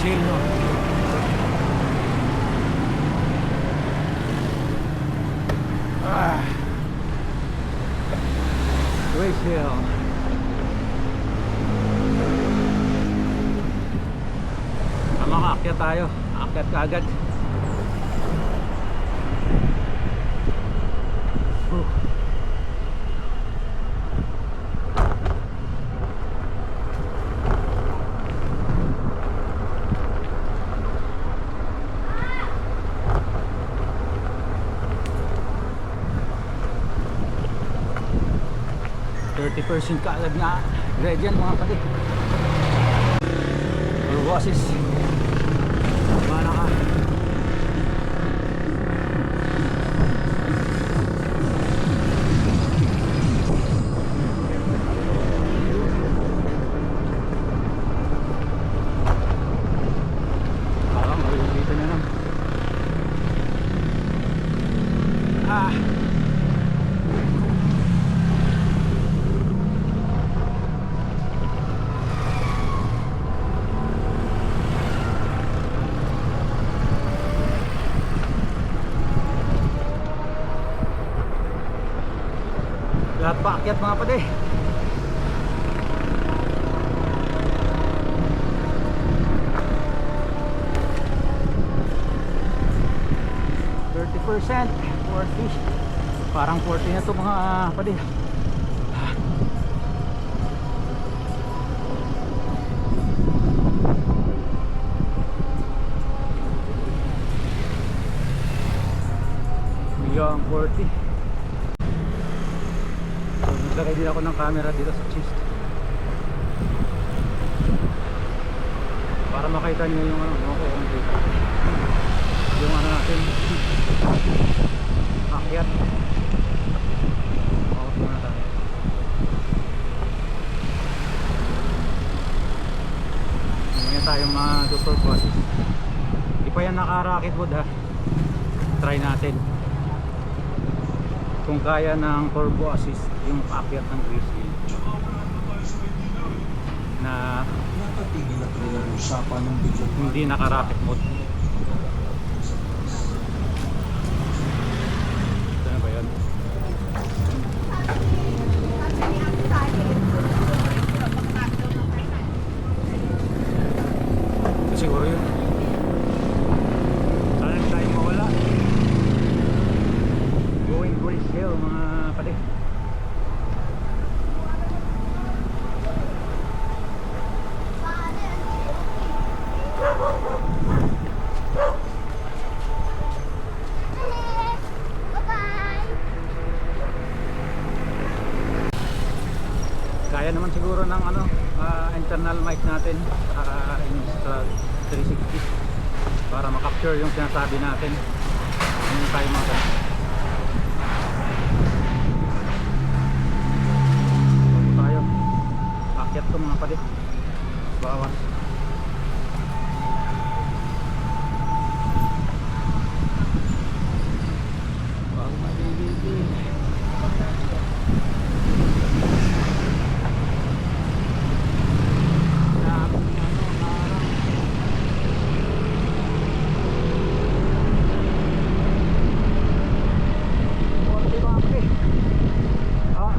Hill, no? Grace Hill. Makaakyat tayo. Aakyat ka agad. Whew. %30 kaagad na gradient mga kapatid. Boses. Mana ka. Malilitan na lang. Lahat paakyat mga pade. %30, 40. Parang 40 na to mga pade. Yung 40. Naglagay din ako ng camera dito sa chest para makita nyo yung ano, yung ano natin akyat. Bawas muna tayo. Mamaya tayo mga doctor process. Di pa yan naka-rocket wood ha. Try natin kung kaya ng turbo assist yung paakyat ng Grace Hill na hindi naka-rocket mode. Ito na ba yun? Ito siguro yun. Sana hindi tayo mawala. Going Grace Hill mga pade. Kaya naman siguro ng ano, internal mic natin Insta 360 para makapture yung sinasabi natin. Hindi tayo mga tayo akyat ko mga pade. Bawas.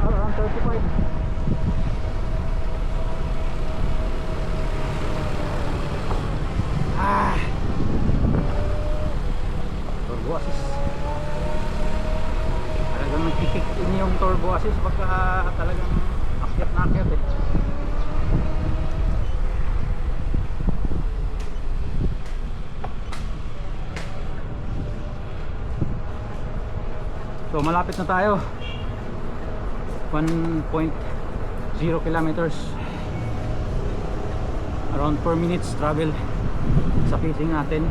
Around 35. Turbo assist. Talagang nagkikik in yung turbo assist pagka talagang akyat na akyat eh. So malapit na tayo. 1.0 kilometers. Around 4 minutes travel sa pacing natin.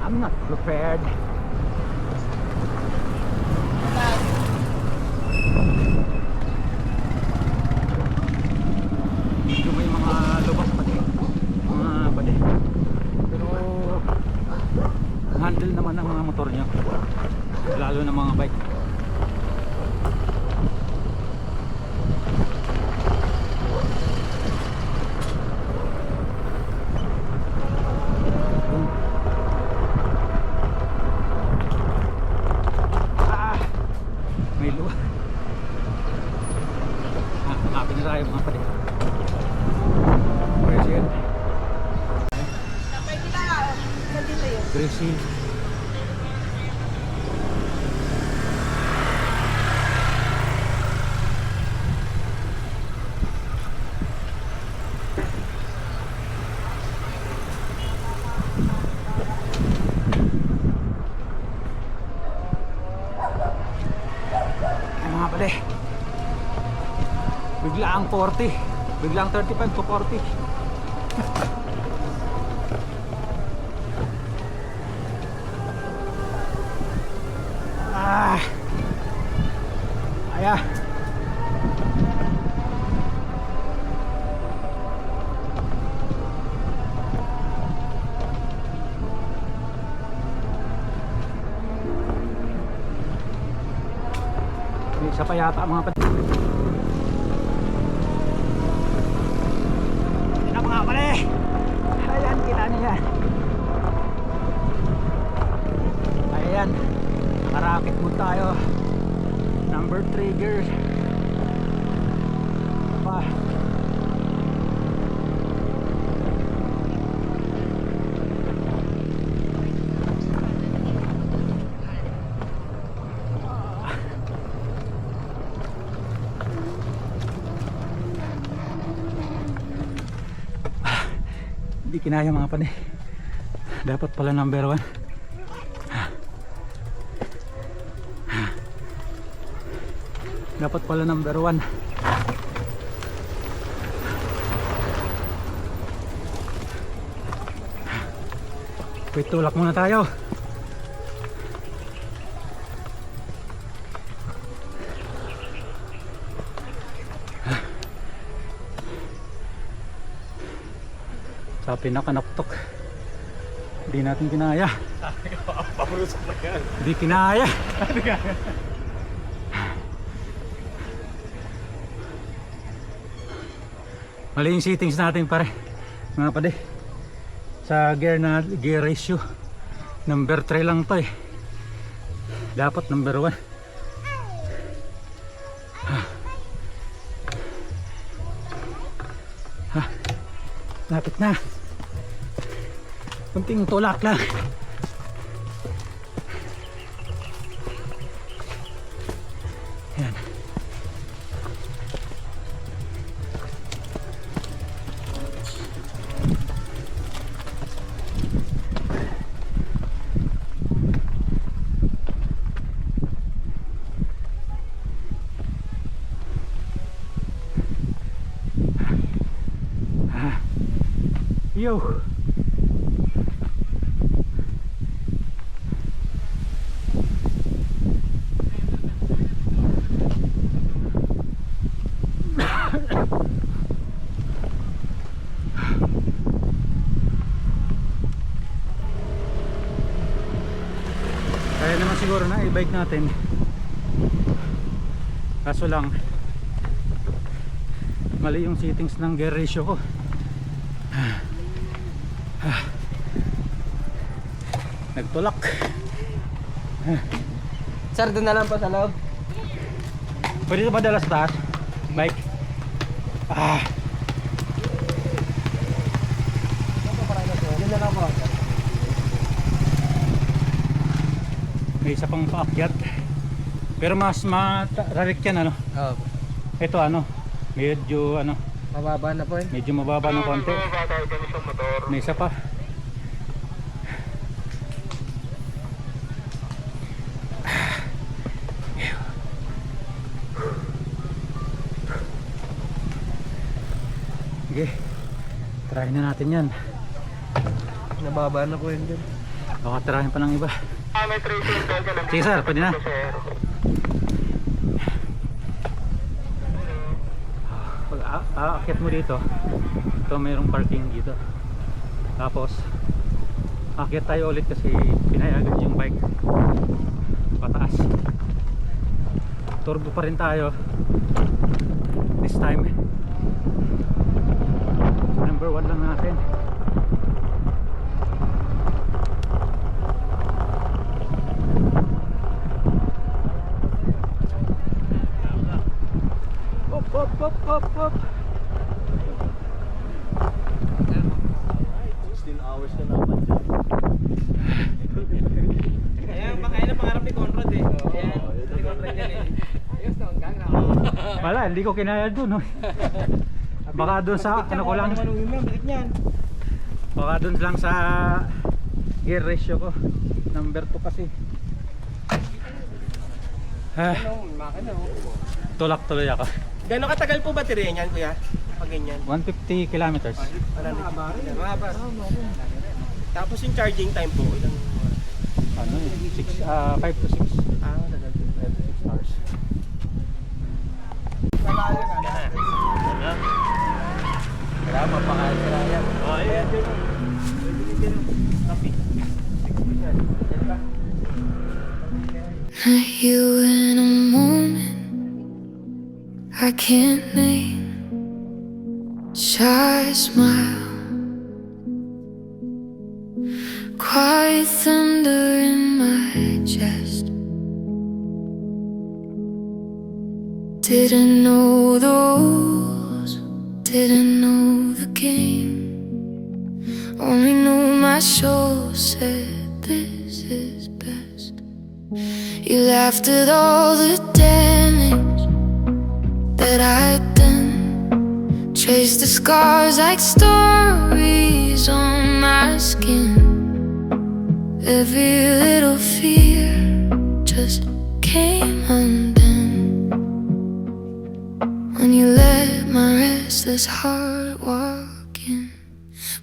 I'm not prepared. handle naman ng mga motor nyo, lalo ng mga bike. May luwa. Hanapin na tayo mga pali. Brazil. Pwede na, nandito yun. Brazil. Mga pala, biglaang 40, biglaang 35 to 40. Aya. Isa pa yata mga pati. Yan ang mga pala. Ayan, kita niyo yan. Ayan, nakarakit mo tayo. Number 3 gear. Pa. Hindi kinaya mga panay. Dapat pala number 1. Dapat pala number 1. Wait, tulak muna tayo. Sa pinakanaktok, hindi natin kinaya. Hindi kinaya. Mali yung settings natin pare mga pade. Sa gear ratio number 3 lang to eh. Dapat number 1. Lapit na. Kunting tulak lang. Yan. Yo. Kaya naman siguro na i-bike natin. Kaso lang mali yung settings ng gear ratio ko. Nagtulak. Sir, doon na lang po sa loob. Pwede ito padala sa taas? Bike? Doon na lang po. May isa pang paakyat. Pero mas matarik yan ano? Oo. Ito ano? Medyo ano? Mababa na po eh. Medyo mababa ng konti. May isa pa. Sige, try na natin yan. Nababa na po yun dyan. Baka tirahin pa ng iba. Sige sir, pwede na. Pag aakyat mo dito, ito mayroong parking dito. Tapos Akyat tayo ulit kasi pinayagan yung bike pataas. Turbo pa rin tayo this time. Number 1 lang natin. Op. 16 hours ka naman dyan. Ayan, kaya na pangarap ni Conrad eh. Ayan, si Conrad yan eh. Ayos na, hanggang na. Wala, hindi ko kinaya dun. Baka dun sa ano ko lang. Balik niyan. Baka dun lang sa gear ratio ko. Number 2 kasi. Makina oh. Tulak tuloy ako. Gano'ng katagal po baterya niyan, kuya? Pag ganyan. 150 kilometers. Mahaba. Tapos yung charging time po, ilang Ano yun? 5 to 6. tagal din. 5 to 6 hours. Kaya mapakain ka lang yan. Oh, ayan. Met you in a moment I can't name. Shy smile, quiet thunder in my chest. Didn't know the rules, didn't know the game. Only knew my soul said this is best. You laughed at all the damage that I'd done, traced the scars like stories on my skin. Every little fear just came undone when you let my restless heart walk in.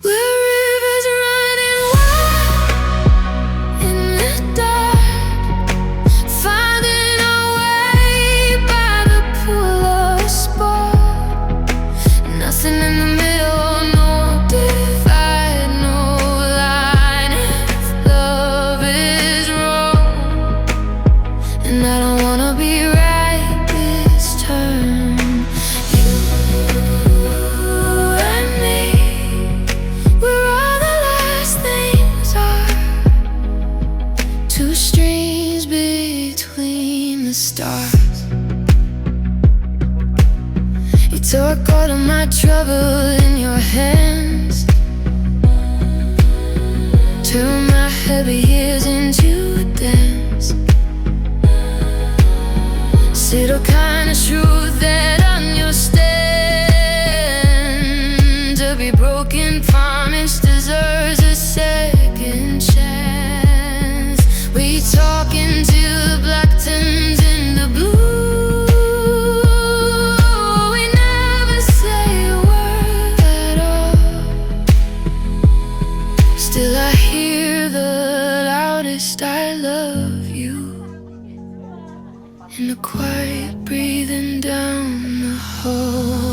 Where rivers running wild in the dark, finding our way by the pool of a spark. Nothing in the middle, no divide, no line. If love is wrong, and I don't wanna be right this turn. You and me, we're all the last things are. Two strings between the stars. You took all of my trouble in your hands, turned my heavy years into a dance. Still kind of truth that understand. To be broken promise deserves a second chance. We talk until the black turns into blue. We never say a word at all. Still I hear the loudest I love you in the quiet breathing down the hall.